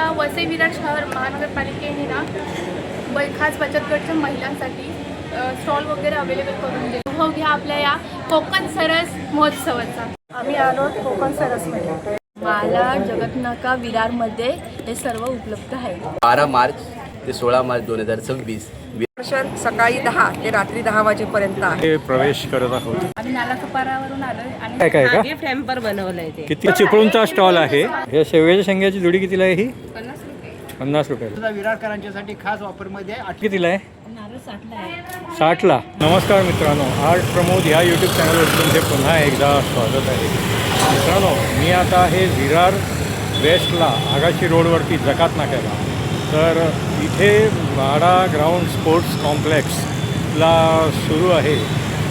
आपल्या वसई विरार शहर महानगरपालिकेने ना खास बचत गटच्या महिलांसाठी स्टॉल वगैरे अवेलेबल करून दिले. अनुभव घ्या आपल्या या कोकण सरस महोत्सवाचा. आम्ही आलो कोकण सरसमध्ये. मला जगतनाका विरारमध्ये हे सर्व उपलब्ध आहे. 12 मार्च ते 16 मार्च 2026 दर्शन सकाळी 10 ते रात्री 10 वाजेपर्यंत आहे. प्रवेश करत आहोत. आम्ही नालासोपारावरून आलो आणि काय काय का गिफ्ट हॅम्पर बनवलंय ते. किती चिपळूणचा स्टॉल आहे. हे शेवग्याच्या शेंग्याची जोडी कितीला आहे ही? 50 रुपये. विरारकरांच्यासाठी खास ऑफरमध्ये कितीला आहे? नारळ 60ला आहे. 60ला. नमस्कार मित्रांनो, आर्ट प्रमोद ह्या यूट्यूब चॅनलवर तुमचे पुन्हा एकदा स्वागत आहे. मित्रांनो, मी आता आहे विरार वेस्टला आगाशी रोडवरती जकात नाक्याला. तर इथे वाडा ग्राउंड स्पोर्ट्स कॉम्प्लेक्सला सुरू आहे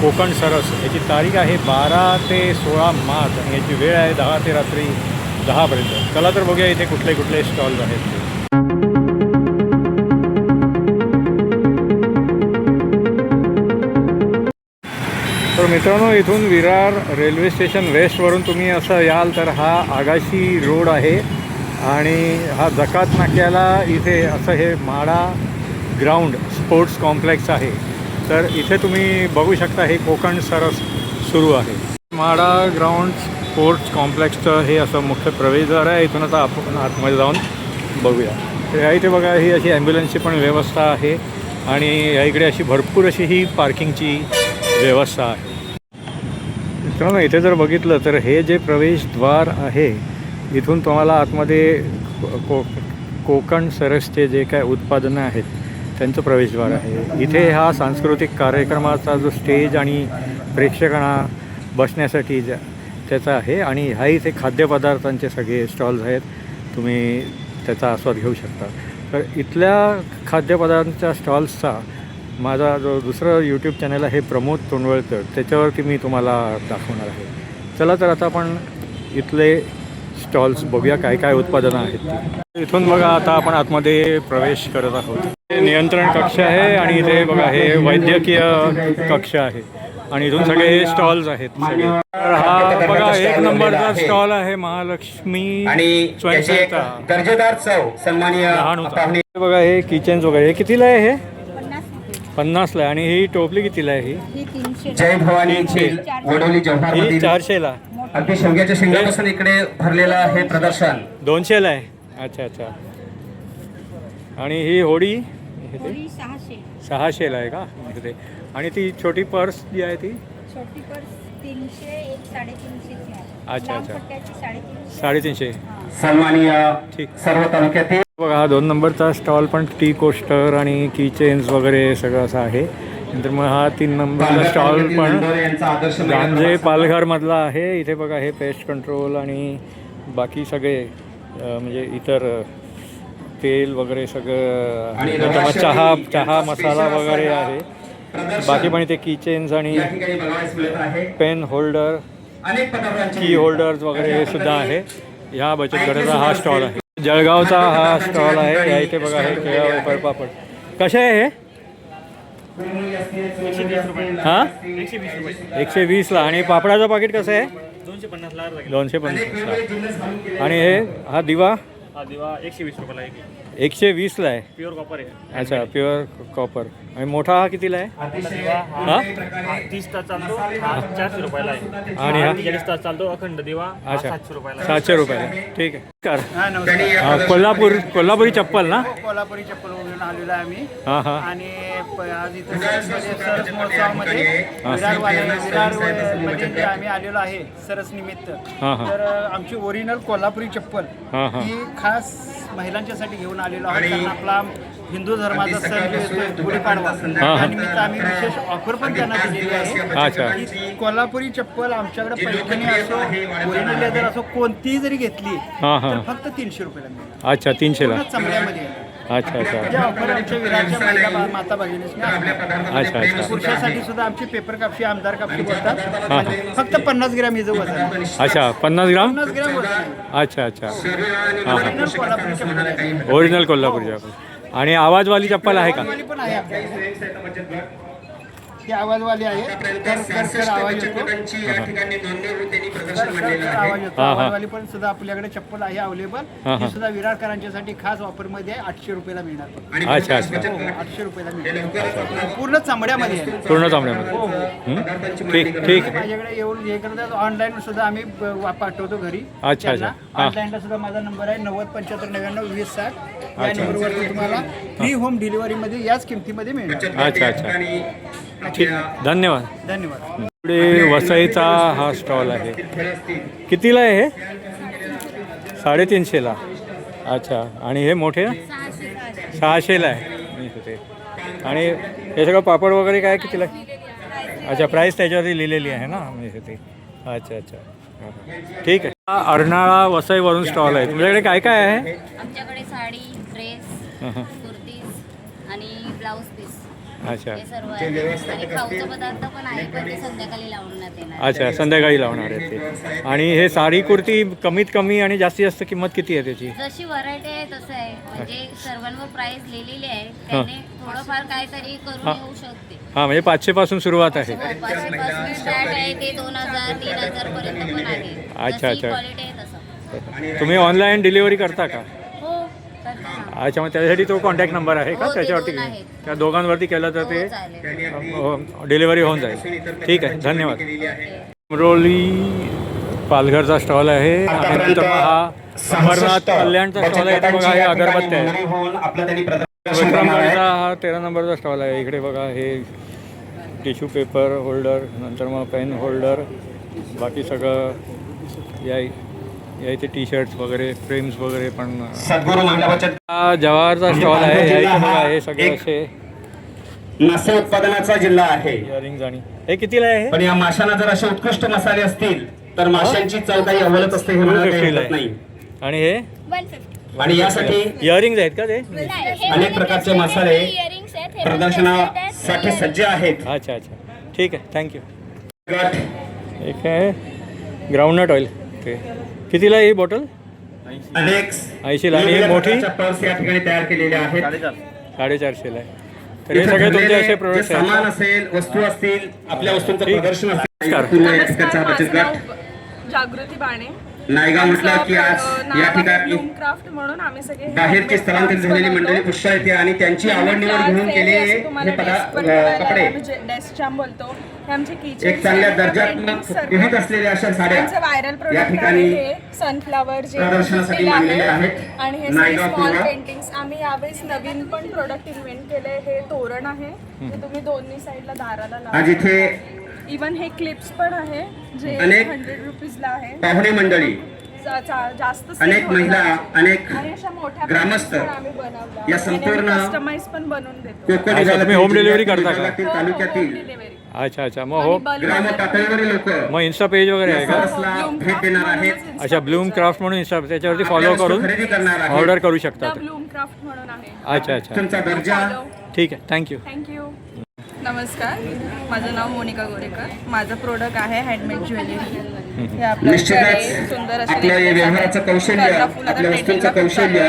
कोकण सरस. याची तारीख आहे 12 ते 16 मार्च आणि याची वेळ आहे 10 ते रात्री 10पर्यंत. चला तर बघूया इथे कुठले कुठले स्टॉल्स आहेत ते. तर मित्रांनो, इथून विरार रेल्वे स्टेशन वेस्टवरून तुम्ही असं याल तर हा आगाशी रोड आहे आणि हा जकात नाक्याला इथे असं हे माडा ग्राउंड स्पोर्ट्स कॉम्प्लेक्स आहे. तर इथे तुम्ही बघू शकता हे कोकण सरस सुरू आहे. माडा ग्राउंड स्पोर्ट्स कॉम्प्लेक्सचं हे असं मुख्य प्रवेशद्वार आहे. इथून आता आपण आतमध्ये जाऊन बघूया. तर या इथे बघा ही अशी ॲम्ब्युलन्सची पण व्यवस्था आहे आणि या इकडे अशी भरपूर अशी ही पार्किंगची व्यवस्था आहे. मित्रांनो, इथे जर बघितलं तर हे जे प्रवेशद्वार आहे इथून तुम्हाला आतमध्ये कोकण सरसचे जे काय उत्पादनं आहेत त्यांचं प्रवेशद्वार आहे. इथे हा सांस्कृतिक कार्यक्रमाचा जो स्टेज आणि प्रेक्षकांना बसण्यासाठी त्याचा आहे आणि ह्या इथे खाद्यपदार्थांचे सगळे स्टॉल्स आहेत. तुम्ही त्याचा आस्वाद घेऊ शकता. तर इथल्या खाद्यपदार्थांच्या स्टॉल्सचा माझा जो दुसरं यूट्यूब चॅनल आहे प्रमोद तोंडवळकर, त्याच्यावरती मी तुम्हाला दाखवणार आहे. चला तर आता आपण इथले स्टॉल्स बघूया काय काय उत्पादनं आहेत ती. इथून बघा आता आपण आतमध्ये प्रवेश करत आहोत. हे नियंत्रण कक्ष आहे आणि इथे बघा हे वैद्यकीय कक्ष आहे आणि इथून सगळे हे स्टॉल्स आहेत सगळे. तर हा बघा 1 नंबरचा स्टॉल आहे महालक्ष्मी स्वयंसहायता दर्जेदार चव सन्माननीय लहान. बघा हे किचन्स वगैरे. हे कितीला आहे? हे 50ला आहे. आणि ही टोपली कितीला आहे? ही जय भवानी वडोली जव्हार ही 400ला. अगदी शेवग्याच्या शेंगापासून इकडे भरलेलं हे प्रदर्शन 200ला आहे. अच्छा अच्छा. आणि ही होडी 600ला आहे का इथे? आणि ती छोटी पर्स जी आहे ती छोटी पर्स 300, एक 350 अच्छा अच्छा 350. सन्माननीय ठीक. सर्व तालुक्यातील बघा हा 2 नंबरचा स्टॉल पण टी कोस्टर आणि की चेन्स वगैरे सगळं असं आहे. नंतर मग हा 3 नंबरचा स्टॉल पण गांजे पालघरमधला आहे. इथे बघा हे पेस्ट कंट्रोल आणि बाकी सगळे म्हणजे इतर तेल वगैरे सगळं चहा मसाला वगैरे आहे. बाकी पण इथे की चेन्स आणि पेन होल्डर की होल्डर्स वगैरे सुद्धा आहे. ह्या बचत गटाचा हा स्टॉल आहे. जळगावचा हा स्टॉल आहे. या इथे बघा हे केळा वेफर पापड कसे आहे हे? हां 120ला. आणि पापडाचं पाकिट कसं आहे? 250. आणि हे हा दिवा 120 रुपयाला आहे. 120ला आहे. प्युअर कॉपर आहे. अच्छा प्युअर कॉपर. आणि मोठा हा कितीला आहे? हा 30 तास चालतो, 400 रुपयाला आहे. आणि हा 40 तास चालतो अखंड दिवा, अच्छा 700 रुपयाला. 700 रुपयाला. ठीक आहे. नमस्कार. कोल्हापुरी चप्पल ना? कोल्हापुरी चप्पल वगैरे आलेलो आहे आम्ही. हां हां. आणि आज इथं सरस महोत्सवामध्ये विरारमध्ये जे आम्ही आलेलो आहे सरस निमित्त. हां हां. तर आमची ओरिजिनल कोल्हापुरी चप्पल हां हां. ही खास महिलांच्यासाठी घेऊन आलेलो आहोत. कारण आपला हिंदू धर्माचा सण जो येतोय गुढीपाडवा, त्यानिमित्त आम्ही विशेष ऑफर पण त्यांना दिलेली अच्छा. आहे. की कोल्हापुरी चप्पल आमच्याकडे पैठणी असो, ओरिजिनल लेदर असो, कोणतीही जरी घेतली हां हां. तर फक्त 300 रुपयाला मिळेल. अच्छा 300ला. चमड्यामध्ये अच्छा अच्छा या ऑफर आमच्या विरारच्या महिला माता भगिनीसने अच्छा अच्छा. पुरुषासाठी सुद्धा आमची पेपर कापशी, आमदार कापशी बोलतात. फक्त 50 ग्रॅम इथं वजन. अच्छा 50 ग्राम. 50 ग्रॅम वजन. अच्छा अच्छा. हां हां. ओरिजिनल कोल्हापुरी चप्पल आहे. ओरिजिनल कोल्हापुरी चप्पल. आणि आवाजवाली चप्पल आहे का? पण आहे आपल्याकडे. ते आवाजवाले आहेत तर आवाज येतो आवाज येतो आवाजवाली पण सुद्धा आपल्याकडे चप्पल आहे अवेलेबल ती सुद्धा विरारकरांच्यासाठी खास ऑफरमध्ये आहे 800 रुपयाला मिळणार. अच्छा अच्छा 800 रुपयाला मिळणार पूर्ण चांबड्यामध्ये आहे. पूर्ण चांबड्यामध्ये. ठीक ठीक आहे. माझ्याकडे येऊन हे करतात ऑनलाईन सुद्धा आम्ही पाठवतो घरी. अच्छा, अच्छा. हां. ऑनलाईनला सुद्धा माझा नंबर आहे 9075992060 या नंबरवरती तुम्हाला फ्री होम डिलिव्हरीमध्ये याच किमतीमध्ये मिळणार. अच्छा अच्छा ठीक धन्यवाद. धन्यवाद. पुढे वसईचा हा स्टॉल आहे. कितीला आहे हे? 350ला. अच्छा आणि हे मोठे 600ला आहे. आणि हे सगळं पापड वगैरे काय कितीला? अच्छा प्राईस त्याच्यावरती लिहिलेली आहे ना मी ते. अच्छा अच्छा ठीक आहे. हा अर्नाळा वसईवरून स्टॉल आहे. तुमच्याकडे काय काय आहे? आमच्याकडे साडी, ड्रेस, कुर्तीज आणि ब्लाऊज पीस अच्छा हे सर्व आहे. आणि खाऊचे पदार्थ पण आहे पण ते संध्याकाळी लावण्यात येणार. अच्छा संध्याकाळी लावणार आहे ते. आणि हे साडी कुर्ती कमीत कमी आणि जास्तीत जास्त किंमत किती आहे त्याची? जशी व्हरायटी आहे तसं आहे म्हणजे सर्वांवर प्राइस लिहिलेली आहे त्याने थोडंफार काहीतरी करून येऊ शकते. हां म्हणजे 500 पासून सुरुवात आहे. 500 पासून स्टार्ट आहे ते 2000 3000 पर्यंत पण आहे. अच्छा, अच्छा. क्वालिटी आहे तसं. तुम्ही ऑनलाईन डिलिव्हरी करता का? हो करते ना. अच्छा मग त्याच्यासाठी तो कॉन्टॅक्ट नंबर आहे का हो, ते त्याच्यावरती? दोन आहेत. त्या दोघांवरती केलं तर ते हो, चालेल. डिलिव्हरी होऊन जाईल. ठीक आहे धन्यवाद. अमरोली पालघरचा स्टॉल आहे आणि नंतर हा अमरनाथ कल्याणचा स्टॉल आहे. इथे बघा हे अगरबत्त्या आहे. विक्रमगडचा हा 13 नंबरचा स्टॉल आहे. इकडे बघा हे टिश्यू पेपर होल्डर नंतर मग पेन होल्डर बाकी सगळं या इथे टी शर्ट्स वगैरे फ्रेम्स वगैरे पण. हा जवाहरचा स्टॉल आहे. या इथे बघा हे सगळे असे मासे उत्पादनाचा जिल्हा आहे. इयरिंग्ज आणि हे कितीला आहे? पण या माशांना जर असे उत्कृष्ट मसाले असतील तर माशांची चव काही अव्वलच असते हे म्हणायला काही हरकत नाही. आणि हे 150. आणि यासाठी इयरिंग्ज आहेत का ते? अनेक प्रकारचे मसाले प्रदर्शनासाठी सज्ज आहेत. अच्छा अच्छा ठीक आहे थँक्यू. गट एक आहे ग्राउंडनट ऑइल ते कितीला आहे ही बॉटल? अनेक 80ला. आणि ही मोठी पर्स या ठिकाणी तयार केलेल्या आहेत. 450ला आहे. तर हे सगळे तुमचे असे प्रोडक्ट्स आहेत. सामान असेल वस्तू असतील आपल्या वस्तूंचं ठीक. प्रदर्शन असेल. नमस्कार. पूर्ण या ठिकाणचा हा बचत गट जागृती बाणे नायगाव म्हटलं की आज या ठिकाणी क्राफ्ट म्हणून आम्ही सगळे बाहेरची स्थलांतरित झालेली मंडळी पुष्कळ येते आणि त्यांची आवड निवड घेऊन केले हे कपडे डेस्कचॅम बोलतो हे आमचे किचन एक चांगल्या दर्जात्मक विविध असलेल्या अशा साड्या व्हायरल या प्रोडक्ट ठिकाणी आहे सनफ्लावर जे प्रदर्शनासाठी मांडलेले आहेत. आणि हे नायगाव स्मॉल किंवा पेंटिंग्स आम्ही यावेळेस नवीन पण प्रोडक्ट इन्व्हेंट केले. हे तोरण आहे ते तुम्ही दोन्ही साईडला दाराला आज लावा. इथे इवन हे क्लिप्स पण आहे जे अनेक 100 रुपीजला आहे. पाहुणे मंडळी जास्त अनेक महिला अनेक आणि अशा मोठ्या ग्रामस्थ पण आम्ही बनवल्या या संपूर्ण कस्टमाइज पण बनवून देतो. कोकण अच्छा, तुम्ही home delivery करता का? विभागातील तालुक्यातील डिलिव्हरी अच्छा अच्छा मग हो ग्राम पातळीवरील लोक मग इन्स्टा पेज वगैरे आहे का? भेट देणार आहेत. अच्छा ब्लूम क्राफ्ट म्हणून इन्स्टा त्याच्यावरती फॉलो करून खरेदी करणार आहेत. ऑर्डर करू शकता. ब्लूम क्राफ्ट म्हणून आहे. अच्छा अच्छा तुमचा दर्जा ठीक आहे थँक्यू. थँक्यू. नमस्कार, माझं नाव मोनिका गोरेकर. माझं प्रोडक्ट आहे हँडमेड ज्वेलरी. हे आपल्याकडे निश्चितच सुंदर असे आपलं हे व्यवहाराचं कौशल्य कर्णफूल आता आपल्या वस्तूंचं ट्रेंडिंगला कौशल्य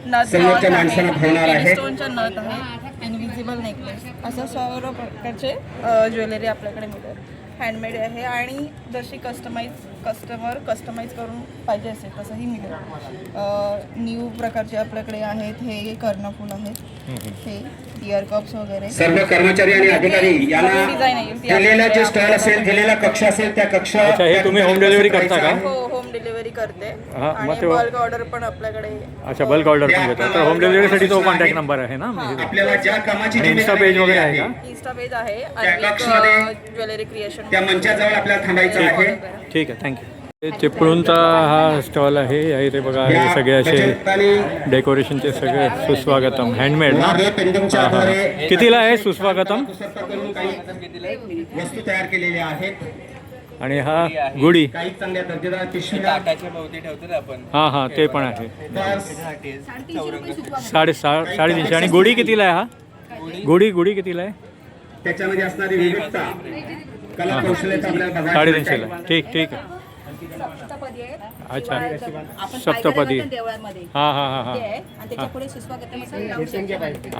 नथ समोरच्या आहे, माणसाला भावणार आहे. स्टोनच्या नथ आहे, इनविजिबल नेकलेस, असं सर्व प्रकारचे ज्वेलरी आपल्याकडे मिळतात. हँडमेड आहे आणि जशी कस्टमर कस्टमाइज करून पाहिजे असेल तसंही मिळेल. न्यू प्रकारचे आपल्याकडे आहेत. हे कर्णफूल आहेत, हे इयर कप्स वगैरे. सर्व कर्मचारी आणि अधिकारी यांना दिलेला जे स्टॉल असेल दिलेला कक्ष असेल त्या कक्ष अच्छा हे तुम्ही होम डिलिव्हरी करता का? हो, होम डिलिव्हरी करते. हां, मग आणि ते बल्क ऑर्डर पण आपल्याकडे. अच्छा बल्क ऑर्डर पण घेता. तर होम डिलिव्हरीसाठी तो कॉन्टॅक्ट नंबर आहे ना? आपल्याला ज्या कामाची आणि इन्स्टा पेज वगैरे आहे का? इन्स्टा पेज आहे, कक्षमध्ये ज्वेलरी क्रिएशन. त्या मंचाजवळ आपल्याला थांबायचं आहे. ठीक आहे थँक्यू. चिपळूणचा हा स्टॉल आहे. या इथे बघा हे सगळे असे डेकोरेशनचे सगळे सुस्वागतम हँडमेड ना? कितीला आहे सुस्वागतम? वस्तू तयार केलेल्या आहेत. आणि हा गुढी काही चांगल्या दर्जेदार पिशव्या हां हां ते पण आहे. पर्स 350 आणि गुढी कितीला आहे? हा गुढी कितीला आहे? त्याच्यामध्ये असणारी विविधता कला कौशल्याचा आपल्याला बघायला 350ला. ठीक आहे. सप्तपदी आहे. अच्छा. शिवाय आपण सप्तपदी. पायघड्या देवळामध्ये हां हां हां हां. ते आहे आणि त्याच्या पुढे शिसवा गट्टा मसाला लावू शकतो.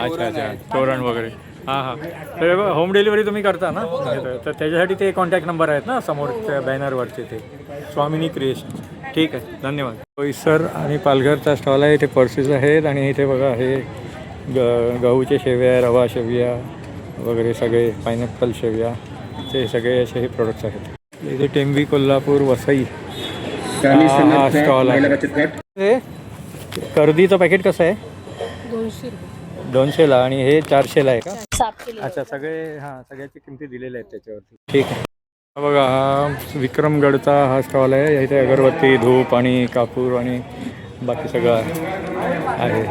अच्छा अच्छा, तोरण वगैरे. हां हां. तर होम डिलिव्हरी तुम्ही करता ना? तर त्याच्यासाठी ते कॉन्टॅक्ट नंबर आहेत ना समोरच्या बॅनरवरचे, ते स्वामिनी क्रिएशन. ठीक आहे, धन्यवाद. बोईसर आणि पालघरचा स्टॉल आहे. इथे पर्सेस आहेत आणि इथे बघा हे गहूचे शेव्या, रवा शेव्या वगैरे सगळे, पायनॅपल शेव्या, ते सगळे असे हे प्रोडक्ट्स आहेत. इथे टेंबी, कोल्हापूर, वसई हा स्टॉल आहे. हे कर्दीचं पॅकेट कसं आहे? 200ला आणि हे 400ला आहे का? अच्छा, सगळे हां सगळ्याची किमती दिलेल्या आहेत त्याच्यावरती. ठीक आहे. बघा हा विक्रमगडचा हा स्टॉल आहे. इथे अगरबत्ती, धूप आणि कापूर आणि बाकी सगळं आहे.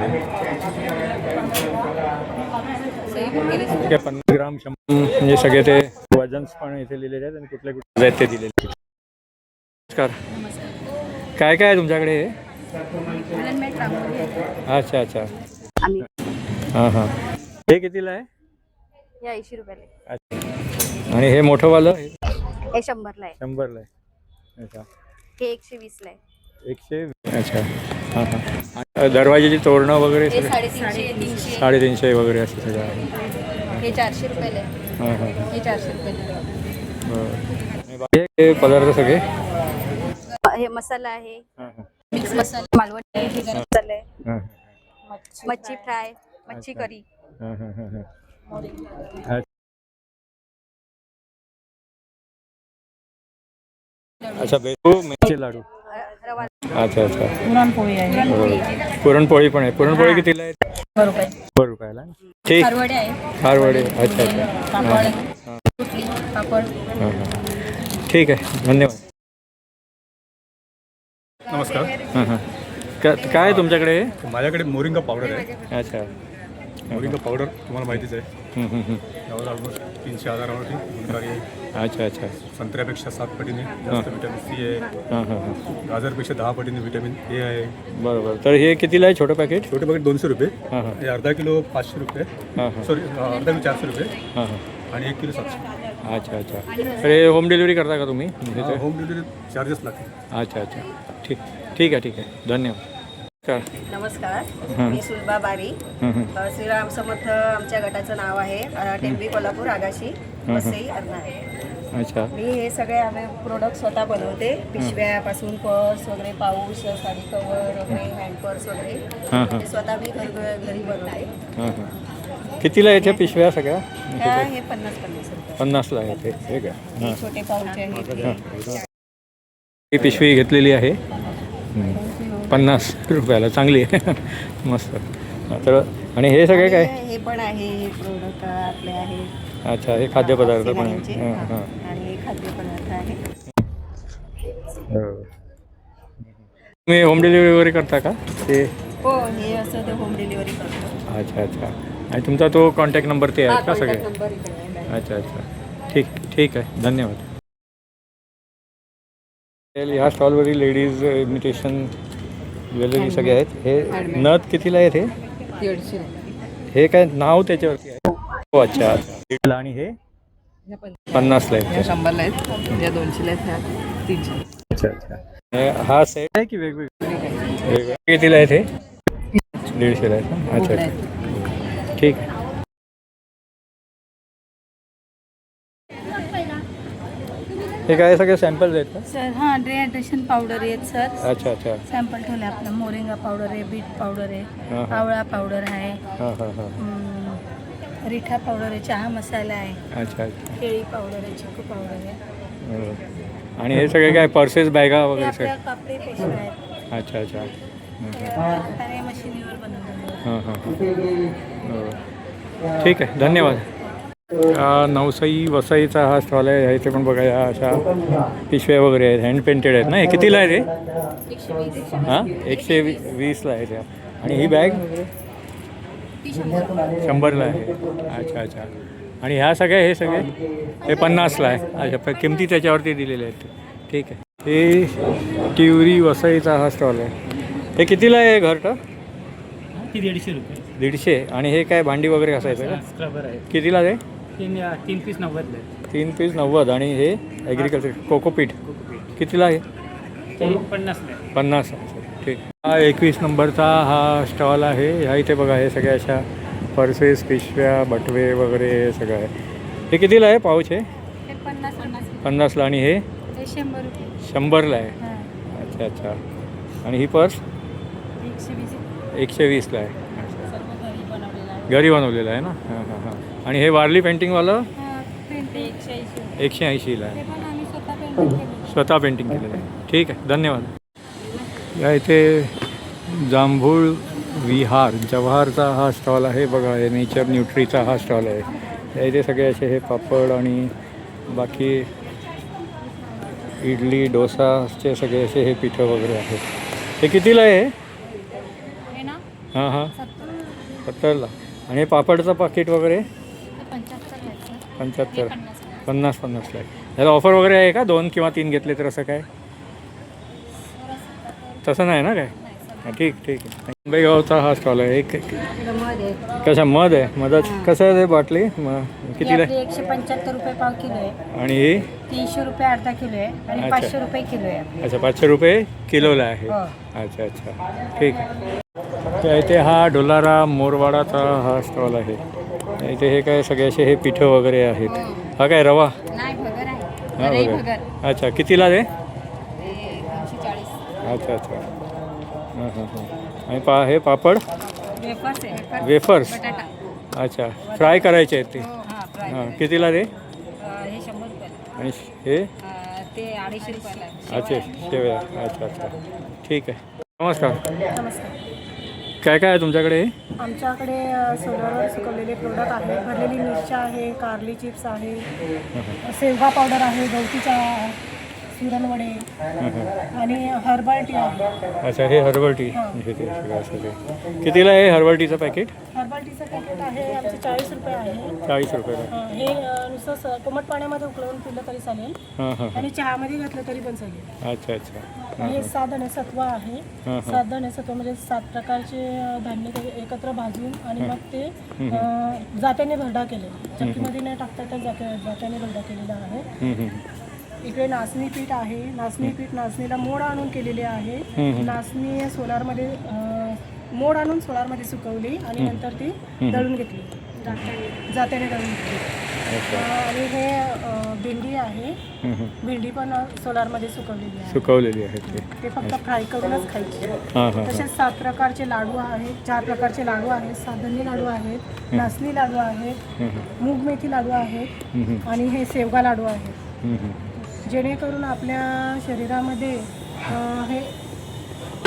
ठीक आहे. 50 ग्राम 100 म्हणजे सगळे ते वजन्स पण इथे लिहिलेले आहेत आणि कुठले कुठले आहेत ते दिलेले आहेत. नमस्कार. काय काय आहे तुमच्याकडे? अच्छा अच्छा. हां हां. हे कितीला आहे? हे 80 रुपयाला. अच्छा. आणि हे मोठंवालं? हे 100ला आहे. 100ला आहे. अच्छा. हे 120ला आहे. 120. अच्छा. हां हां. दरवाजाची तोरणं वगैरे हे सगळं 350, 350 वगैरे असं सगळं आहे. हे 400 रुपयाला आहे. हां हां. हे 400 रुपयाला आहे. बरं. हे पदार्थ सगळे? हे मसाला आहे, हां हां. मिक्स मसाला, मालवणी आहे, हे गरम मसाला आहे, हां मच्छी फ्राय, मच्छी करी. हां हां हां हां. अच्छा. बेसू मेथीचे लाडू. रवा. अच्छा अच्छा. पुरणपोळी आहे. बरोबर. पुरणपोळी पण आहे. पुरणपोळी कितीला आहे? 100 रुपये. 100 रुपयाला. ठीक. खारवडे आहे, खारवडे. अच्छा अच्छा. पापड, हां कुठली पापड. हां हां. ठीक आहे, धन्यवाद. नमस्कार. हां हां. काय आहे तुमच्याकडे? माझ्याकडे मोरिंगा पावडर आहे. अच्छा. मोरिंगा पावडर तुम्हाला माहितीच आहे. हं, हं, हं. यावर ऑलमोस्ट 300 हजारावरती गुणकारी आहे. अच्छा अच्छा. संत्र्यापेक्षा 7 पटीने जास्त विटॅमिन सी आहे. हां हां हां. गाजरपेक्षा 10 पटीने विटॅमिन ए आहे. बरोबर. तर हे कितीला आहे छोटं पॅकेट? छोटे पॅकेट 200 रुपये. हां हां. हे अर्धा किलो 500 रुपये. हां हां. सॉरी, अर्धा किलो 400 रुपये हां हां. आणि 1 किलो 700. अच्छा अच्छा. तर हे होम डिलिव्हरी करता का तुम्ही? होम डिलिव्हरी चार्जेस लागतील. अच्छा अच्छा. ठीक ठीक आहे. धन्यवाद. काय? नमस्कार, हां. मी सुलभा बारी. हं, हं. श्रीराम समर्थ आमच्या गटाचं नाव आहे. टेंबी, कोल्हापूर, आगाशी, वसई, अर्नाळ. अच्छा. मी हे सगळे आम्ही प्रोडक्ट स्वतः बनवते. पिशव्यापासून पर्स वगैरे, पाऊस, साडी कवर वगैरे, हँड पर्स वगैरे हां हां. ते स्वतः मी घरी बनवते. हां हां. कितीला आहे त्या पिशव्या सगळ्या? त्या हे 50-50 रुपये. 50ला आहे ते. ठीक आहे. हे छोटे पाऊच आहेत. ही पिशवी घेतलेली आहे 50 रुपयाला. चांगली आहे. मस्त. तर आणि हे सगळे काय? हे पण आहे, हे प्रोडक्ट आपले आहे. अच्छा. हे खाद्यपदार्थ पण आहे. सिनारीचे. हां हां. आणि हे खाद्यपदार्थ आहे. तुम्ही होम डिलिव्हरी वगैरे करता का? ते हो, हे असं ते होम डिलिव्हरी करतो. अच्छा अच्छा. आणि तुमचा तो कॉन्टॅक्ट नंबर ते आहे का सगळे? नंबर इकडे आहे. अच्छा अच्छा. ठीक आहे, धन्यवाद. ह्या स्टॉलवरील लेडीज इमिटेशन ज्वेलरी सगळे आहेत. हे नथ कितीला आहेत? हे 150. हे काय नाव त्याच्यावरती आहे? हो. अच्छा. आणि हे 50ला आहे. 100ला आहेत, ज्या 200ला आहेत ह्या 300. अच्छा अच्छा. हा सेट आहे की वेगवेगळे कितीला आहेत? हे 150ला आहेत का? अच्छा अच्छा. ठीक आहे. हे काय सगळे सॅम्पल्स आहेत का? सर हां, डिहायड्रेशन पावडर आहेत सर. अच्छा अच्छा. सॅम्पल ठेवले आपलं. मोरिंगा पावडर आहे, बीट पावडर आहे, हां हां. आवळा पावडर आहे, हां हां हां. रिठा पावडर आहे, चहा मसाला आहे, अच्छा अच्छा. केळी पावडर आहे, चिकू पावडर आहे. बरोबर. आणि हे सगळे काय पर्सेस, बॅगा हे वगैरे आपल्या सगळे? कापडी पेशव्या आहेत. अच्छा अच्छा. हाताने मशिनीवर बनवलेले. हां हां हां. बरोबर. ठीक आहे, धन्यवाद. नवसई वसईचा हा स्टॉल आहे. इथे पण बघा या अशा पिशव्या वगैरे आहेत, हँड पेंटेड आहेत ना. हे कितीला आहे ते? हां 120ला आहे त्या. आणि ही बॅग 100ला आहे. अच्छा अच्छा. आणि ह्या सगळ्या हे सगळे हे 50ला आहे. अच्छा. किमती त्याच्यावरती दिलेल्या आहेत. ठीक आहे. हे टिवरी वसईचा हा स्टॉल आहे. हे कितीला आहे घरटं? ती 150 रुपये. 150. आणि हे काय भांडी वगैरे असायचं का? स्क्रबर आहे. कितीला आहे? 3 पीस 90 आहे. 3 पीस 90. आणि हे ॲग्रिकल्चर कोकोपीट कितीला आहे? हे 50 आहे. 50. ठीक. हा 21 नंबरचा हा स्टॉल आहे. ह्या इथे बघा हे सगळ्या अशा पर्सेस, पिशव्या, बटवे वगैरे हे सगळं आहे. हे कितीला आहे पाऊच आहे? हे 50 50ला. आणि हे 100 रुपये. 100ला आहे. अच्छा अच्छा. आणि ही पर्स 120ला आहे. घरी बनवलेलं आहे ना. हां हां हां. आणि हे वारली पेंटिंगवालं 180ला आहे. स्वतः पेंटिंग केलेलं आहे. ठीक आहे, धन्यवाद. या इथे जांभूळ विहार जवाहरचा हा स्टॉल आहे बघा. हे नेचर न्यूट्रीचा हा स्टॉल आहे. या इथे सगळे असे हे पापड आणि बाकी इडली डोसाचे सगळे असे हे पिठं वगैरे आहेत. हे कितीला आहे? हे ना हां हां 70ला. आणि हे पापडचं पाकिट वगैरे 75 50ला आहे. ह्याला ऑफर वगैरे आहे का? 2 किंवा 3 घेतले तर असं काय? तसं नाही ना काय? हां ठीक ठीक आहे. आंबेगावचा हा स्टॉल आहे. एक कशा मध आहे? मधात कसं आहे ते बाटली कितीला आहे? 175 रुपये पाव किलो आहे. आणि ही 300 रुपये अर्धा किलो आहे. आणि अच्छा. 500 रुपये किलो आहे. अच्छा 500 रुपये किलोला आहे. हो. अच्छा अच्छा ठीक आहे. त्या इथे हा डोलारा मोरवाडाचा हा स्टॉल आहे. इथे हे काय सगळे असे हे पिठं वगैरे आहेत. हा काय रवा? नाही भगर आहे. हा घरही वगैरे. भगर. अच्छा कितीला ते? 140. अच्छा अच्छा. हां हां हां. आणि हे पापड वेफर्स आहे. वेफर्स. बटाटा. अच्छा फ्राय करायचे आहेत ते. हां फ्राय. हां कितीला ते? हे 100 रुपयाला. आणि हे ते 250 रुपयाला आहे. अच्छा शेवया. अच्छा अच्छा ठीक आहे. नमस्कार. नमस्कार. काय काय आहे तुमच्याकडे? आमच्याकडे सोलरवर सुकवलेले प्रोडक्ट आहे. भरलेली मिरच्या आहे, कारली चिप्स आहे, शेवगा पावडर आहे, गवती चहा, सुरणवडे आणि हर्बल टी आहे. अच्छा हे हर्बल टी घेते सगळं असं ते. कितीला आहे हर्बल टीचं पॅकेट? हर्बल टीचं पॅकेट आहे आमचे 40 रुपये आहे. 40 रुपयाला. हे नुसतं कोमट पाण्यामध्ये उकळून पिलं तरी चालेल हां हां आणि चहामध्ये घातलं तरी पण चालेल. अच्छा अच्छा. हे 7 धनेसत्व आहे. 7 धनेसत्व म्हणजे 7 प्रकारचे धान्य एकत्र भाजून आणि मग ते जात्याने भरडा केले. चक्कीमध्ये न टाकता तर जात्याने भरडा केलेला आहे. इकडे नाचणी पीठ आहे. नाचणी पीठ नाचणीला मोड आणून केलेले आहे. नाचणी सोलारमध्ये मोड आणून सोलारमध्ये सुकवली आणि नंतर ती दळून घेतली. जात्याने दळून घेतली. आणि हे भेंडी आहे. भेंडी पण सोलारमध्ये सुकवलेली आहे ते फक्त फ्राय करूनच खायची. हां हां. तसेच 7 प्रकारचे लाडू आहेत. 4 प्रकारचे लाडू आहेत. साधन्य लाडू आहेत, नाचणी लाडू आहेत, मूग मेथी लाडू आहेत आणि हे शेवगा लाडू आहेत. जेणेकरून आपल्या शरीरामध्ये हे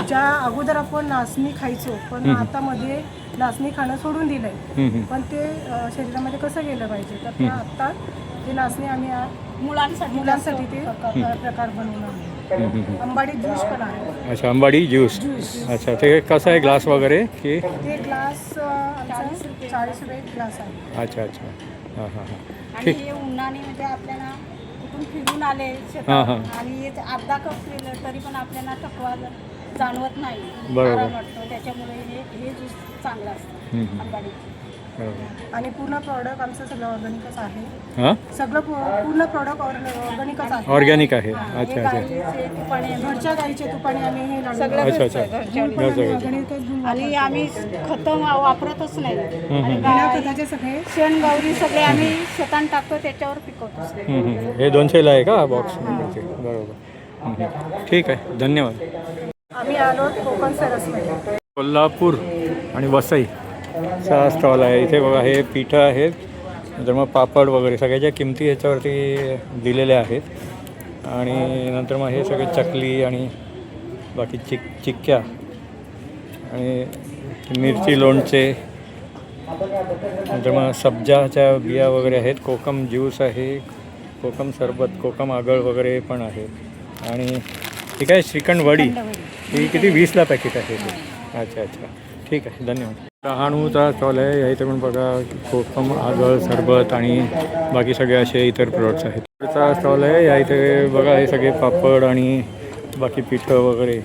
ज्या अगोदर आपण नाचणी खायचो पण आता मध्ये नाचणी खाणं सोडून दिलं आहे. पण ते शरीरामध्ये कसं गेलं पाहिजे तर ते आत्ता ते नाचणी आम्ही मुलांसाठी ते प्रकार बनवून आहे. आंबाडी ज्यूस पण आहे. अच्छा आंबाडी ज्यूस. अच्छा ते कसं आहे ग्लास वगैरे की? ते ग्लास 40 रुपये ग्लास आहे. अच्छा अच्छा. हां हां हां आणि हे उन्हाने म्हणजे आपल्याला कुठून फिरून आले शेतात आणि अर्धा कप पिलं तरी पण आपल्याला थकवा जाणवत नाही. बरोबर. आराम वाटतो. त्याच्यामुळे हे ज्यूस चांगलं असतं आंबाडीचं. आणि पूर्ण प्रॉडक्ट आमचं सगळं ऑर्गॅनिकच आहे. हां सगळं पूर्ण प्रॉडक्ट ऑर्गॅनिकच आहे. ऑर्गॅनिक आहे. अच्छा अच्छा. घरच्या गाईच्या तुपाने आम्ही हे लाडू सगळं अच्छा अच्छा. ऑर्गॅनिकच घेऊन आणि आम्ही खतं वापरतच नाही. आणि बिना खताचे सगळे शेणगौरी सगळे आम्ही शेतान टाकतो त्याच्यावर पिकवतो. हे 200ला आहे का बॉक्स? बरोबर. ठीक आहे धन्यवाद. आम्ही आलो कोकण सरसमध्ये. कोल्हापूर आणि वसई चा स्टॉल आहे. इथे बघा हे पिठं आहेत. नंतर मग पापड वगैरे सगळ्याच्या किमती ह्याच्यावरती दिलेल्या आहेत. आणि नंतर मग हे सगळे चकली आणि बाकी चिक्क्या आणि मिरची लोणचे. नंतर मग सब्जाच्या बिया वगैरे आहेत. कोकम ज्यूस आहे, कोकम सरबत, कोकम आगळ वगैरे पण आहे. आणि ठीक आहे श्रीखंड वडी ही किती 20ला पॅकेट आहे ते. अच्छा अच्छा ठीक आहे धन्यवाद. डहाणूचा स्टॉल आहे. या इथे पण बघा कोकम आगळ सरबत आणि बाकी सगळे असे इतर प्रोडक्ट्स आहेत. चा स्टॉल आहे. या इथे बघा हे सगळे पापड आणि बाकी पिठं वगैरे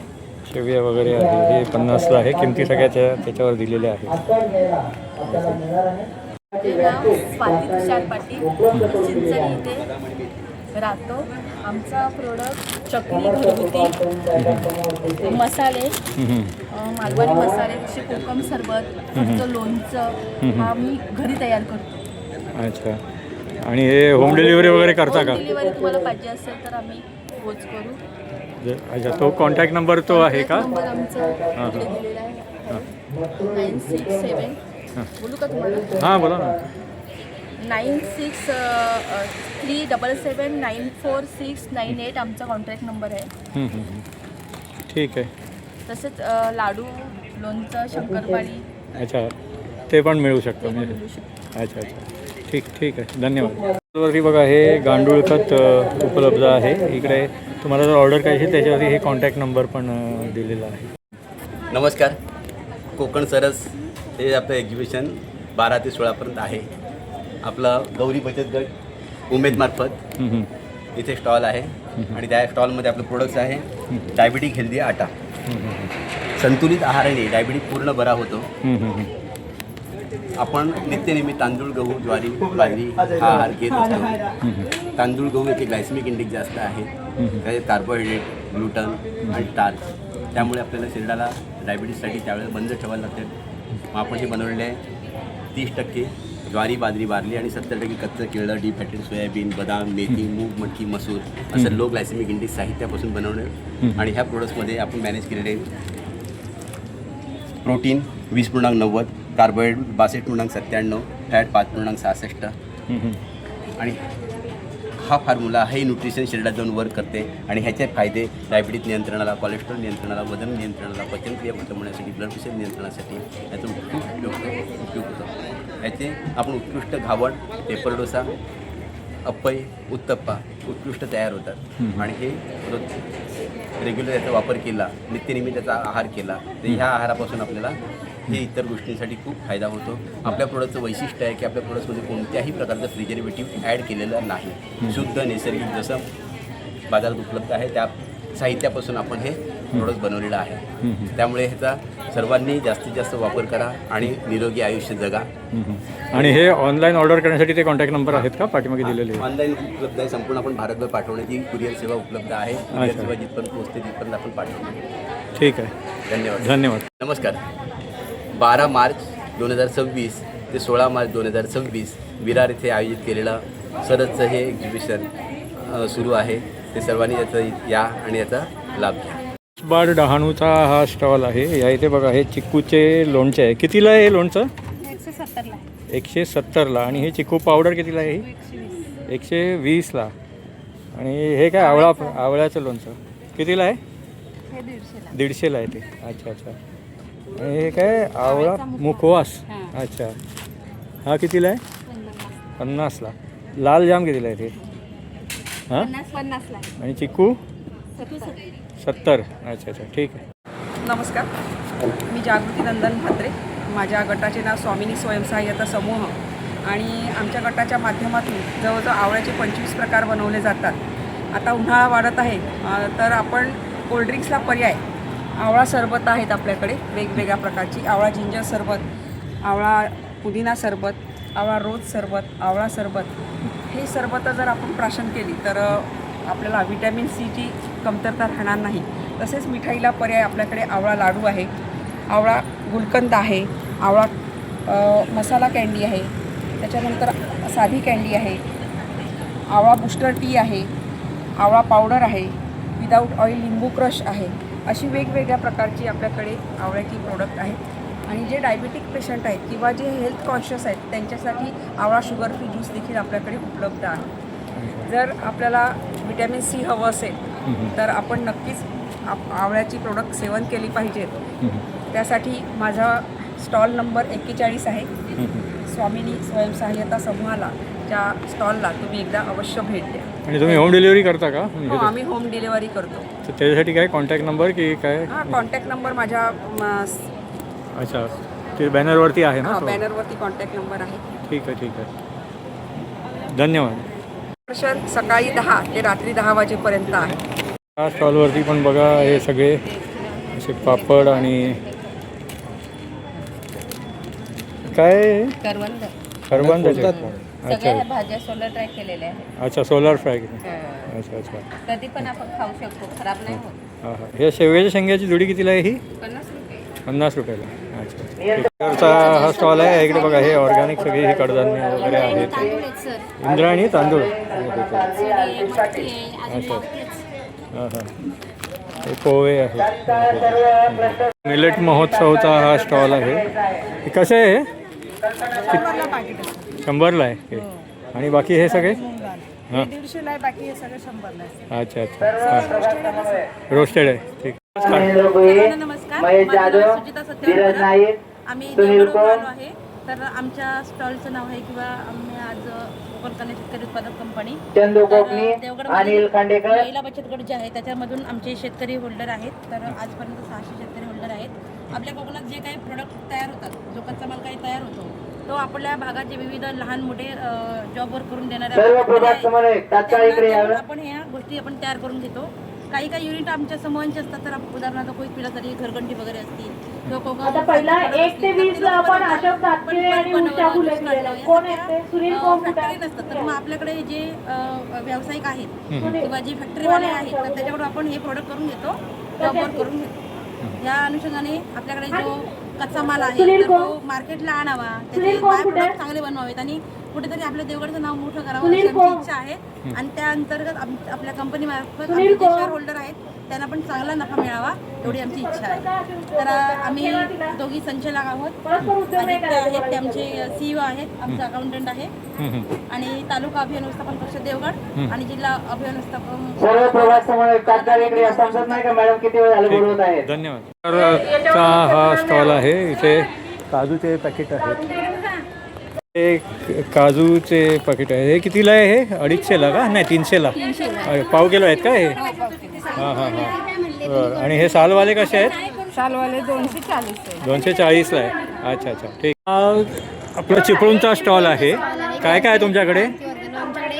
शेवया वगैरे आहे. हे 50ला आहे. किमती सगळ्याच्या त्याच्यावर दिलेल्या आहेत. स्वाती तुषार पाटील चिंचणी इथे राहतो. आमचा प्रोडक्ट चकली घरगुती मसाले, मालवणी मसाले जसे कोकम सरबत, फक्त लोणचं हा मी घरी तयार करतो. अच्छा. आणि हे होम डिलिव्हरी वगैरे करता का? होम डिलिव्हरी तुम्हाला पाहिजे असेल तर आम्ही पोच करू. अच्छा, तो कॉन्टॅक्ट नंबर तो आहे का? नंबर आमचा इकडे दिलेला आहे 967 बोलू का तुम्हाला? हां बोला ना. 9637794698 आमचा कॉन्टॅक्ट नंबर आहे. ठीक आहे. तसेच लाडू, लोणचं, शंकरपाळी अच्छा, ते पण मिळू शकतं ते पण म्हणजे. मिळू शकतं. अच्छा अच्छा, ठीक ठीक आहे, धन्यवाद. वरती बघा हे गांडूळ खत उपलब्ध आहे इकडे. तुम्हाला जर ऑर्डर करायची त्याच्यावरती हे कॉन्टॅक्ट नंबर पण दिलेला आहे. नमस्कार. कोकण सरस हे आपलं एक्झिबिशन 12 ते 16पर्यंत आहे. आपलं गौरी बचत गट उमेदमार्फत इथे स्टॉल आहे आणि त्या स्टॉलमध्ये आपले प्रोडक्ट्स आहे. डायबिटिक हेल्दी आटा, संतुलित आहाराने डायबिटीक पूर्ण बरा होतो. आपण नित्यनेहमी तांदूळ, गहू, ज्वारी, बाजरी हा आहार घेत असतो. तांदूळ, गहू याचे ग्लायसेमिक इंडेक्स जास्त आहे. त्याच्यात कार्बोहायड्रेट, ग्लुटन आणि स्टार्च, त्यामुळे आपल्याला शरीराला डायबिटीससाठी त्यावेळेस बंद ठेवायला लागते. मग आपण हे बनवलेले आहे 30% ज्वारी, बाजरी, बार्ली आणि 70% कच्चं केळं, डिफॅटेड सोयाबीन, बदाम, मेथी, मूग, मटकी, मसूर असं लो ग्लायसेमिक इंडेक्स साहित्यापासून बनवणे. आणि ह्या प्रोडक्ट्समध्ये आपण मॅनेज केलेले प्रोटीन 20.90, कार्बोहायड्रेट 62.97, फॅट 5.66 आणि हा फॉर्म्युला हे न्यूट्रिशन शरीरात जाऊन वर्क करते आणि ह्याचे फायदे डायबिटीज नियंत्रणाला, कोलेस्ट्रॉल नियंत्रणाला, वजन नियंत्रणाला, पचनक्रिया बनवण्यासाठी, ब्लड प्रेशर नियंत्रणासाठी याचा उपयोग होतो. याचे आपण उत्कृष्ट घावण, पेपर डोसा, अप्पई, उत्तप्पा उत्कृष्ट तयार होतात. आणि हे रेग्युलर याचा वापर केला, नित्यनेहमी त्याचा आहार केला तर ह्या आहारापासून आपल्याला हे इतर गोष्टींसाठी खूप फायदा होतो. आपल्या प्रोडक्टचं वैशिष्ट्य आहे की आपल्या प्रोडक्ट्समध्ये कोणत्याही प्रकारचं प्रिझर्वेटिव्ह ॲड केलेलं नाही. शुद्ध नैसर्गिक जसं बाजारात उपलब्ध आहे त्या साहित्यापासून आपण हे प्रोडक्ट बनवलेलं आहे. त्यामुळे ह्याचा सर्वांनी जास्तीत जास्त वापर करा आणि निरोगी आयुष्य जगा. आणि हे ऑनलाईन ऑर्डर करण्यासाठी ते कॉन्टॅक्ट नंबर आहेत का पाठीमागे दिलेले? ऑनलाईन उपलब्ध आहे. संपूर्ण आपण भारतभर पाठवण्याची कुरिअर सेवा उपलब्ध आहे. कुरिअर सेवा जिथपर्यंत पोहोचते तिथपर्यंत आपण पाठवतो. ठीक आहे, धन्यवाद. धन्यवाद. नमस्कार. 12 मार्च 2026 ते 16 मार्च 2026 विरार येथे आयोजित केलेलं सरसचं हे एक्झिबिशन सुरू आहे. ते सर्वांनी याचा या आणि याचा लाभ घ्या. बाड डहाणूचा हा स्टॉल आहे. या इथे बघा हे चिक्कूचे लोणचे आहे. कितीला आहे हे लोणचं? 170ला. 170ला. आणि हे चिक्कू पावडर कितीला आहे? 120ला. आणि हे काय आवळ्याचं लोणचं कितीला आहे? 150ला आहे ते. अच्छा अच्छा. आणि हे काय आवळा मुखवास. अच्छा, हा कितीला आहे? 50ला. लाल जाम कितीला आहे ते? हां, 50ला. आणि चिक्कू 70. अच्छा अच्छा, ठीक आहे. नमस्कार, मी जागृती नंदन म्हात्रे. माझ्या गटाचे नाव स्वामिनी स्वयंसहाय्यता समूह आणि आमच्या गटाच्या माध्यमातून जवळजवळ आवळ्याचे 25 प्रकार बनवले जातात. आता उन्हाळा वाढत आहे तर आपण कोल्ड्रिंक्सला पर्याय आवळा सरबत आहेत आपल्याकडे वेगवेगळ्या प्रकारची. आवळा जिंजर सरबत, आवळा पुदिना सरबत, आवळा रोज सरबत, आवळा सरबत. हे सरबत जर आपण प्राशन केली तर आपल्याला व्हिटॅमिन सीची कमतरता राहणार नाही. तसेच मिठाईला पर्याय आपल्याकडे आवळा लाडू आहे, आवळा गुलकंद आहे, आवळा मसाला कँडी आहे, त्याच्यानंतर साधी कँडी आहे, आवळा बुस्टर टी आहे, आवळा पावडर आहे, विदाऊट ऑइल लिंबू क्रश आहे. अशी वेगवेगळ्या प्रकारची आपल्याकडे आवळ्याची प्रोडक्ट आहेत. आणि जे डायबिटिक पेशंट आहेत किंवा जे हेल्थ कॉन्शियस आहेत त्यांच्यासाठी आवळा शुगर फ्री ज्यूस देखील आपल्याकडे उपलब्ध आहे. जर आपल्याला व्हिटॅमिन सी हवं असेल तर आपण नक्कीच आवळ्याची प्रोडक्ट सेवन केली पाहिजेत. त्यासाठी माझा स्टॉल नंबर 41 आहे. स्वामिनी स्वयंसहाय्यता समूहाला त्या स्टॉलला तुम्ही एकदा अवश्य भेट द्या. आणि तुम्ही होम डिलिव्हरी करता का? हो, आम्ही होम डिलिव्हरी करतो. तर त्याच्यासाठी काय कॉन्टॅक्ट नंबर की काय? हां, कॉन्टॅक्ट नंबर माझ्या अच्छा, ते बॅनरवरती आहे ना? बॅनरवरती कॉन्टॅक्ट नंबर आहे. ठीक आहे, ठीक आहे, धन्यवाद. दर्शन सकाळी 10 ते रात्री 10 वाजेपर्यंत आहे. या स्टॉलवरती पण बघा हे सगळे असे पापड आणि काय करवंद. करवंदाचे सगळ्या भाज्या सोलर ट्राय केलेल्या आहेत. अच्छा सोलर फ्राय अच्छा अच्छा कधी पण आपण खाऊ शकतो, खराब नाही होत. हां हां हे शेवग्याच्या शेंग्याची जुडी कितीला आहे ही? 50 रुपये. 50 रुपयाला. अच्छा इकडचा हा स्टॉल आहे. इकडे बघा हे ऑर्गॅनिक सगळी ही कडधान्य वगैरे आहेत. तांदूळ आहेत सर. इंद्रायणी तांदूळ. अच्छा. हां हां हे पोहे आहेत. मिलेट महोत्सवचा हा स्टॉल आहे. हे कसे आहे हे? 100ला आहे हे. आणि बाकी हे सगळे हां 150ला आहे, बाकी हे सगळं 100ला आहे. अच्छा अच्छा रोस्टेड आहे ठीक. सर्वांना नमस्कार. माझं नाव सुजिता सत्यवान. आम्ही देवगडवरून आलो आहे. तर आमच्या स्टॉलचं नाव आहे किंवा आम्ही आज कोकण कन्या शेतकरी उत्पादक कंपनी देवगडमध्ये महिला बचत गट जे आहे त्याच्यामधून आमचे शेतकरी होल्डर आहेत. तर आजपर्यंत 600 शेतकरी होल्डर आहेत. आपल्या कोकणात जे काही प्रोडक्ट तयार होतात, जो कच्चा माल काही तयार होतो, तो आपल्या भागात जे विविध लहान मोठे जॉबवर करून देणाऱ्या आपण ह्या गोष्टी आपण तयार करून घेतो. काही काही युनिट आमच्या समूहांचे असतात. तर उदाहरणार्थ कोई पिढा तरी घरगंटी वगैरे असतील किंवा आता पहिला 1 ते 20 आपण अशोक सातपुते आणि उषा फुले कोण आहेत? सुनील फॅक्टरी नसतात. तर मग आपल्याकडे जे व्यावसायिक आहेत किंवा जे फॅक्टरीवाले आहेत तर त्याच्याकडून आपण हे प्रोडक्ट करून घेतो, जॉबवर करून घेतो. या अनुषंगाने आपल्याकडे जो कच्चा माल आहे तर तो मार्केटला आणावा, त्याचे बाय प्रोडक्ट चांगले बनवावेत आणि कुठेतरी आपल्या देवगडचं नाव मोठं करावं अशी आमची इच्छा आहे. आणि त्या अंतर्गत आपल्या कंपनीमार्फत आमचे जे शेअर होल्डर आहेत त्यांना पण चांगला नफा मिळावा एवढी आमची इच्छा आहे. तर आम्ही दोघी संचालक आहोत. आदित्य आहेत ते आमचे CEO आहेत, आमचा अकाउंटंट आहे आणि तालुका अभिव्यवस्थापन कक्ष देवगड आणि जिल्हा अभिव्यवस्थापन. धन्यवाद. तर हा स्टॉल आहे. इथे काजूचे पॅकेट आहेत. हे काजूचे पॅकेट आहे. हे कितीला आहे हे? 250ला का? नाही 300ला. पाव किलो आहेत का हे? हां हां हां बरं. आणि हे सालवाले कसे आहेत? सालवाले 240 आहे. 240ला आहे. अच्छा अच्छा ठीक. आपला चिपळूणचा स्टॉल आहे. काय काय आहे तुमच्याकडे? आमच्याकडे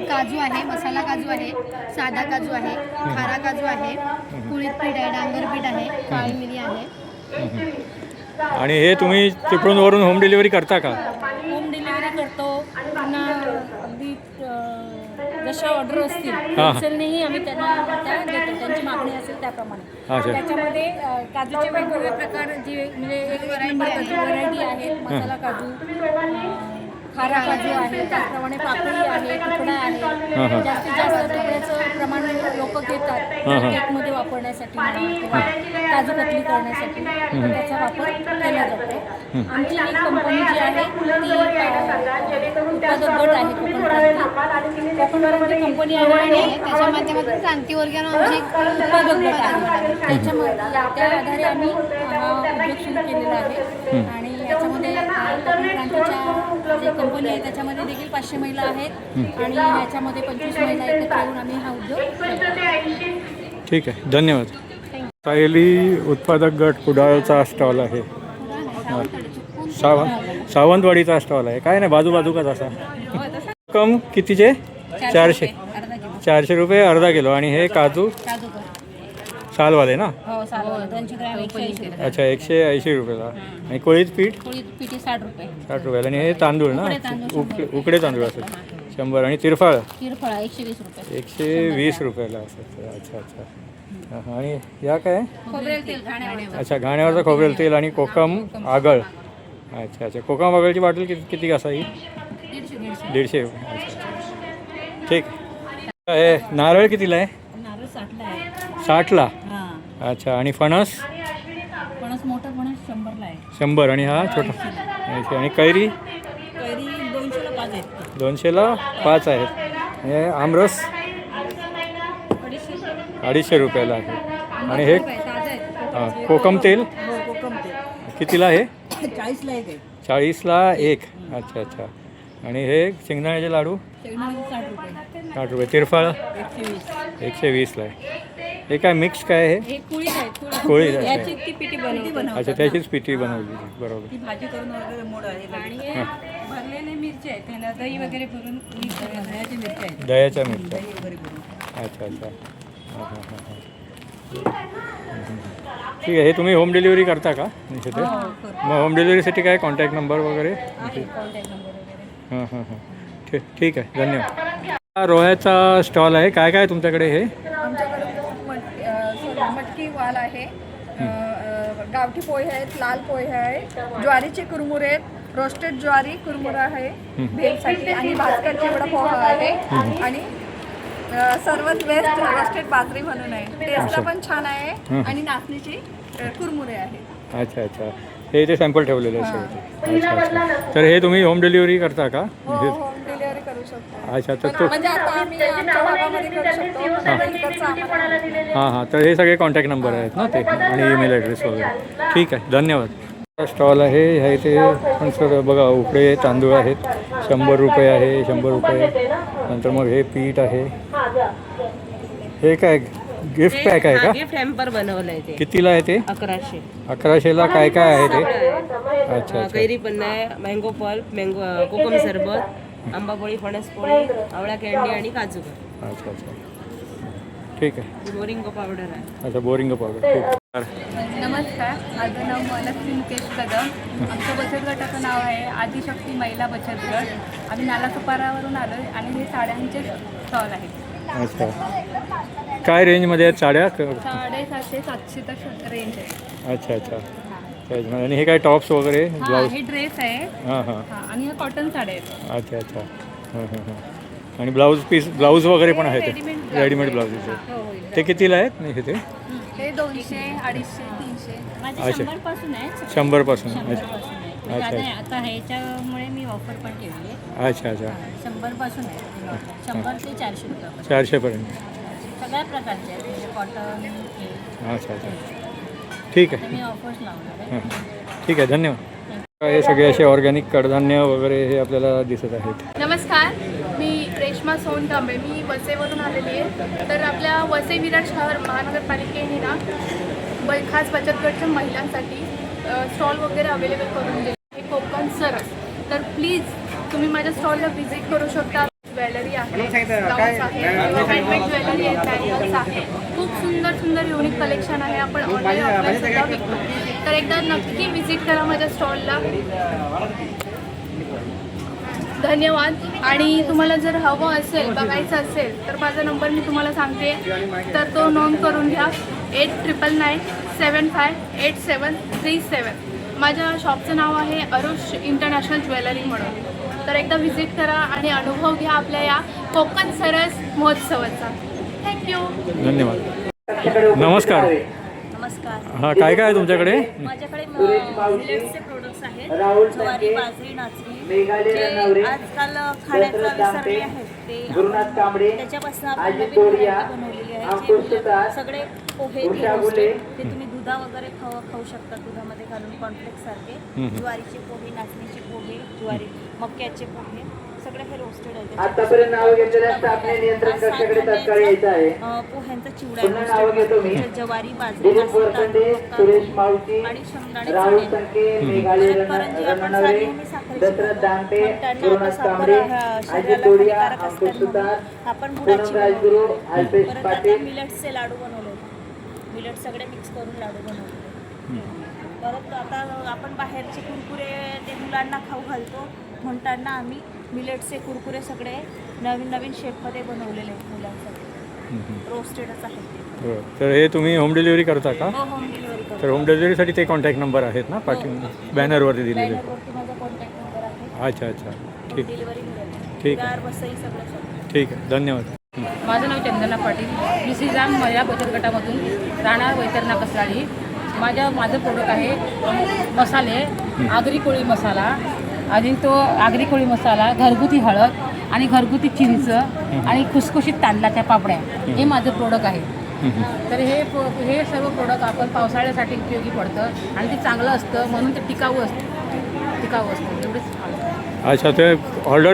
काजू आहे, मसाला काजू आहे, साधा काजू आहे, खारा काजू आहे, कुळीत पीठ आहे, डांगर पीठ आहे, काळी मिरी आहे. आणि हे तुम्ही चिपळूणवरून होम डिलिव्हरी करता का? होम डिलिव्हरी करतो. पुन्हा अगदी जशा ऑर्डर असतील होलसेलनेही आम्ही त्यांना त्या देतो, त्यांची मागणी असेल त्याप्रमाणे. त्याच्यामध्ये काजूचे वेगवेगळे प्रकार जे म्हणजे एक व्हरायटी आहे. मसाला काजू, खारा काजू आहे, त्याचप्रमाणे पाकळी आहे, तुकडा आहे. जास्तीत जास्त तुकड्याचं प्रमाण लोक घेतात केकमध्ये वापरण्यासाठी किंवा काजू कतली करण्यासाठी त्याचा वापर केला जातो. आमची ही कंपनी जी आहे ती उत्पादक गट आहे कोकण क्रांती कंपनी आहे आणि त्याच्या माध्यमातून क्रांती वर्गानं आमची उत्पादक गट आहे. त्याच्यामध्ये त्या आधारे आम्ही हा उद्योग सुरू केलेला आहे आणि याच्यामध्ये कोकण क्रांतीच्या जे कंपनी आहे त्याच्यामध्ये देखील 500 महिला आहेत आणि याच्यामध्ये 25 महिला एकत्र येऊन आम्ही हा उद्योग करतो. ठीक आहे धन्यवाद. सायली उत्पादक गट कुडाळचा स्टॉल आहे. सावंतवाडीचा स्टॉल आहे. काय नाही बाजूबाजूकाच असा. कम कितीचे? 400 रुपये अर्धा किलो. आणि हे काजू सालवाले ना? अच्छा 180 रुपयाला. आणि कोळीत पीठ 60 रुपयाला. आणि हे तांदूळ ना उकडे तांदूळ असतात 100. आणि तिरफळ 120 रुपयाला असतात. अच्छा अच्छा. आणि या काय? अच्छा घाण्यावरचं खोबरेल तेल आणि कोकम आगळ. अच्छा अच्छा कोकम आगळची बॉटल किती कसा ही? 150 रुपये. अच्छा ठीक. हे नारळ कितीला आहे? 60ला. अच्छा. आणि फणस? मोठा फणस 100ला आहे. 100. आणि हा छोटा 80. आणि कैरी? 200ला 5 आहेत. हे आमरस 250 रुपयाला आहे. आणि हे कोकम तेल कितीला आहे? 40ला एक. अच्छा अच्छा. आणि हे शेंगदाण्याचे लाडू 60 रुपये. तिरफळ 120ला आहे. हे काय मिक्स काय आहे? कोळी अच्छा त्याचीच पिठी बनवली बरोबर. भाजी करून वगैरे मोड आहे आणि भरलेले मिरची आहेत, त्यांना दही वगैरे भरून दह्याच्या मिरच्या आहेत. दह्याच्या मिरच्या. दही वगैरे भरून. अच्छा अच्छा. हां हां हां हां ठीक आहे. हे तुम्ही होम डिलिव्हरी करता का तिथे? मग होम डिलिव्हरीसाठी काय कॉन्टॅक्ट नंबर वगैरे? हां हां हां. ओके ठीक आहे धन्यवाद. हा रोह्याचा स्टॉल आहे. काय काय तुमच्याकडे हे? आमच्याकडे मटकी वाल आहे, गावठी पोहे आहेत, लाल पोहे आहे, ज्वारीचे कुरमुरे आहेत, रोस्टेड ज्वारी कुरमुरा आहे भेलसाठी, आणि भास्कर चिवडा पोहा आहे, आणि सर्वात बेस्ट रोस्टेड बाजरी म्हणून आहे, टेस्टला पण छान आहे, आणि नाचणीची कुरमुरे आहे. अच्छा अच्छा. हे इथे सॅम्पल ठेवलेले आहे सगळे. अच्छा अच्छा. तर हे तुम्ही होम डिलिव्हरी करता का? हो, होम डिलिव्हरी करू शकतो. अच्छा तर तो म्हणजे आता आम्ही आमच्या भागामध्ये करू शकतो, पण इकडचं आम्हाला हां हां. तर हे सगळे कॉन्टॅक्ट नंबर आहेत ना ते, आणि ईमेल ॲड्रेस वगैरे. ठीक आहे धन्यवाद. स्टॉल आहे ह्या इथे पण सर बघा उकडे तांदूळ आहेत, 100 रुपये आहे, 100 रुपये. नंतर मग हे पीठ आहे. हे काय गिफ्ट पॅक आहे का? गिफ्ट हॅम्पर बनवलंय ते. कितीला आहे ते? 1100. 1100ला काय काय आहे ते? अच्छा अच्छा. कैरी पन्ना आहे, मँगो पल्प, मँगो कोकम सरबत, आंबा पोळी, फणस पोळी, आवळा कॅन्डी आणि काजू. अच्छा अच्छा ठीक आहे. बोरिंगो पावडर आहे. अच्छा बोरिंग पावडर. ठीक. नमस्कार, माझं नाव महालक्ष्मी मुकेश कदम. आमचं बचत गटाचं नाव आहे आदिशक्ती महिला बचत गट. आम्ही नालासोपारावरून आलो आहे आणि हे साड्यांचे स्टॉल आहेत. अच्छा काय रेंजमध्ये आहेत साड्या? 750-700 तक रेंज आहे. अच्छा अच्छा. आणि हे काय टॉप्स वगैरे हां, ब्लाऊज? हे ड्रेस आहे. हां हां. हां, आणि हे कॉटन साड्या आहेत. अच्छा अच्छा. हां हां हां. आणि ब्लाऊज वगैरे पण आहेत रेडीमेड रेडीमेड ब्लाऊजेस. हो, होईल. ते कितीला आहेत नाही ते? हे 200, 250, 300. अच्छा. 100पासून आहे. 100पासून. 100पासून आहे. अच्छा. आता आता ह्याच्यामुळे मी ऑफर पण ठेवली आहे. अच्छा अच्छा. 100पासून आहे. 100 ते 400 रुपयापर्यंत 400पर्यंत. सगळ्या प्रकारचे आहेत, म्हणजे कॉटन हे. अच्छा अच्छा ठीक आहे. मी ऑफर्स लावणार आहे. हां ठीक आहे धन्यवाद. हे सगळे असे ऑर्गॅनिक कडधान्य वगैरे हे आपल्याला दिसत आहेत. नमस्कार, मी रेश्मा सोनतांबे. मी वसईवरून आलेली आहे. तर आपल्या वसई विरार शहर महानगरपालिकेने ना खास बचत गटच्या महिलांसाठी स्टॉल वगैरे अवेलेबल करून दिले. हे कोकण सरस. तर प्लीज तुम्ही माझ्या स्टॉलला व्हिजिट करू शकता. ज्वेलरी आहे, ब्लाऊज आहे, हँडमेड ज्वेलरी आहे, बँगल्स आहे. खूप सुंदर सुंदर युनिक कलेक्शन आहे. आपण ऑनलाईन ऑफलाईन सुद्धा विकतो. तर एकदा नक्की व्हिजिट करा माझ्या स्टॉलला. धन्यवाद. आणि तुम्हाला जर हवं असेल, बघायचं असेल तर माझा नंबर मी तुम्हाला सांगते, तर तो नोंद करून घ्या. 8999758737. माझ्या शॉपचं नाव आहे अरुष इंटरनॅशनल ज्वेलरी म्हणून. तर एकदा व्हिजिट करा आणि अनुभव घ्या आपल्या या कोकण सरस महोत्सवाचा. थँक्यू. धन्यवाद. नमस्कार. नमस्कार. हां काय काय आहे तुमच्याकडे? माझ्याकडे मिलेट्सचे प्रोडक्ट्स आहेत. ज्वारी, बाजरी, नाचणी, जे आजकाल खाण्याचा विसरले आहेत ते त्याच्यापासून आपण नवीन व्हरायटी बनवलेली आहे. जे सगळे पोहे रोस्टेड, ते तुम्ही दुधा वगैरे खाऊ शकता. दुधामध्ये घालून कॉर्नफ्लेक्स सारखे. ज्वारीचे पोहे, नाचणीचे पोहे, ज्वारी मक्याचे पोहे, सगळे हे रोस्टेड आहे. आतापर्यंत नाव घेतलेल्या स्टाफने नियंत्रण कक्षाकडे तात्काळ यायचं आहे. पोह्यांचा चिवडा, नाव घेतो मी. ज्वारी, बाजरी, दिलीप वरखंडे, सुरेश मावशी, आणि शेंगदाणे, राहुल चणे. संके, मेघाली रणनवरे, दशरथ दांटे, गुरुनाथ तांबडे, अजित तोडिया, अंकुश सुतार, आपण पूनम राजगुरू, अल्पेश परत पाटील. आता मिलेट्सचे लाडू बनवले. मिलेट सगळे मिक्स करून लाडू बनवले. परत आता आपण बाहेरचे कुरकुरे ते मुलांना खाऊ घालतो म्हणताना आम्ही मिलेटचे कुरकुरे सगळे नवीन नवीन शेपमध्ये बनवलेले आहेत मुलांसाठी. रोस्टेडच आहेत ते. हो. तर हे तुम्ही होम डिलिव्हरी करता का? हो, होम डिलिव्हरी करतो. तर होम डिलिव्हरीसाठी ते कॉन्टॅक्ट नंबर आहेत ना पाठी बॅनरवरती दिलेले? बॅनरवरती माझा कॉन्टॅक्ट नंबर आहे. अच्छा अच्छा ठीक डिलिव्हरी मिळेल. ठीक विरार, वसई सगळं. ठीक आहे धन्यवाद. माझं नाव चंदना पाटील. मी श्रीराम महिला बचत गटामधून राहणार वैतरणा कसराळी. माझं प्रोडक्ट आहे मसाले, आगरी कोळी मसाला, आणि तो आगरी कोळी मसाला, घरगुती हळद आणि घरगुती चिंच आणि खुसखुशीत तांदळाच्या पापड्या, हे माझं प्रोडक्ट आहे. तर हे सर्व प्रोडक्ट आपण पावसाळ्यासाठी उपयोगी पडतं आणि ते चांगलं असतं म्हणून ते टिकाऊ असतं एवढंच. अच्छा ते ऑर्डर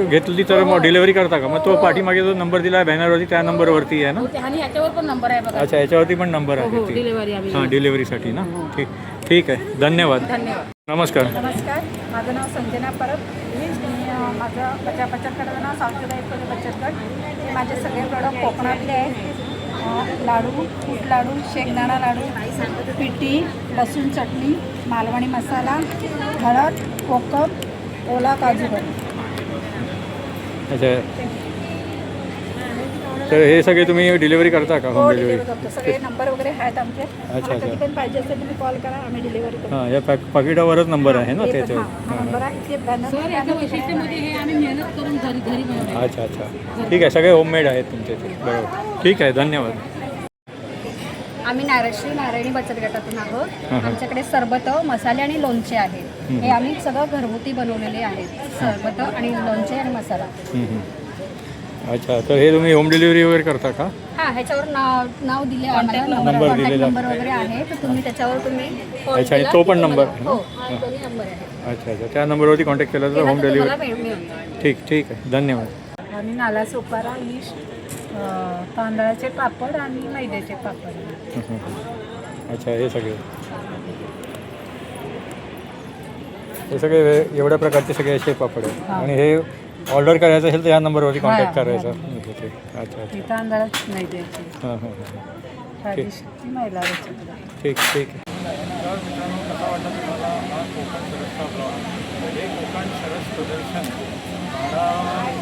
घेतली तर मग डिलिव्हरी करता का? मग तो पाठीमागे जो नंबर दिला आहे बॅनरवरती त्या नंबरवरती आहे ना? आणि ह्याच्यावर पण नंबर आहे बघा. अच्छा याच्यावरती पण नंबर आहे ती. डिलिव्हरी हां डिलिव्हरीसाठी ना? ठीक आहे धन्यवाद. नमस्कार. नमस्कार, माझं नाव संजना परब. माझं बचत गटाचं नाव सावचुदा एकलव्य बचत गट. हे माझे सगळे प्रोडक्ट कोकणातले आहेत. लाडू, कूट लाडू, शेंगदाणा लाडू, पिठी, लसूण चटणी, मालवणी मसाला, हळद, कोकम, ओला काजू बरी. अच्छा, तर हे सगळे तुम्ही डिलिव्हरी करता का? Home delivery? करतो. सगळे नंबर वगैरे आहेत आमचे. अच्छा. कधी पण पाहिजे असेल तुम्ही कॉल करा, आम्ही डिलिव्हरी करू. हां, या पाकिटावरच नंबर आहे ना त्याच्यावर? हा नंबर आहे. इथे बॅनर सर याचं वैशिष्ट्य म्हणजे हे आम्ही मेहनत करून घरी घरी बनवतो. अच्छा अच्छा, ठीक आहे. सगळे होममेड आहेत तुमचे ते, बरोबर. ठीक आहे, धन्यवाद. आम्ही श्री नारायणी बचत गटातून आहोत. हां. आमच्याकडे सरबत, मसाले आणि लोणचे आहेत. हे आम्ही सगळं घरगुती बनवलेले आहेत. सरबत आणि लोणचे आणि मसाला. अच्छा, तर हे तुम्ही होम डिलिव्हरी वगैरे करता का? हां, ह्याच्यावर नाव दिले आम्हाला, नंबर कॉन्टॅक्ट दिलेला. नंबर वगैरे आहे. तर तुम्ही त्याच्यावर तुम्ही phone अच्छा, आणि केला तो की पण नंबर तुम्हाला- हो, हा दोन्ही नंबर आहे. अच्छा अच्छा, त्या नंबरवरती कॉन्टॅक्ट केला तर केला होम तर तुम्हाला डिलिव्हरी. मिळून ठीक ठीक आहे, धन्यवाद. आणि नाला सुपारा, ईश, तांदळाचे पापड आणि मैद्याचे पापड. अच्छा, हे सगळे एवढ्या प्रकारचे सगळे असे पापड आहेत. आणि हे ऑर्डर करायचं असेल तर या नंबरवरती कॉन्टॅक्ट करायचा. अच्छा अच्छा, तांदळाची मैद्याची. हां हां हां, महिला बचत गट. ठीक ठीक आहे. तर मित्रांनो, कसा वाटला तुम्हाला हा कोकण सरसचा ब्लॉग? हे कोकण सरस प्रदर्शन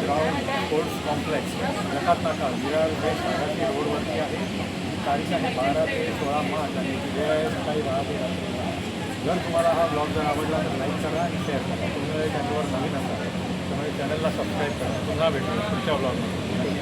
ग्राउंड स्पोर्ट्स कॉम्प्लेक्स जकात नाका विरार वेस्ट आगाशी रोडवरती आहे. तारीख आहे 12 ते 16 मार्च आणि वेळ आहे सकाळी 10 ते रात्री 10. जर तुम्हाला हा ब्लॉग जर आवडला तर लाईक करा आणि शेअर करा. तुम्ही चॅनलवर नवीन असाल त्यामुळे चॅनलला सबस्क्राईब करा. पुन्हा भेटू पुढच्या ब्लॉगमध्ये.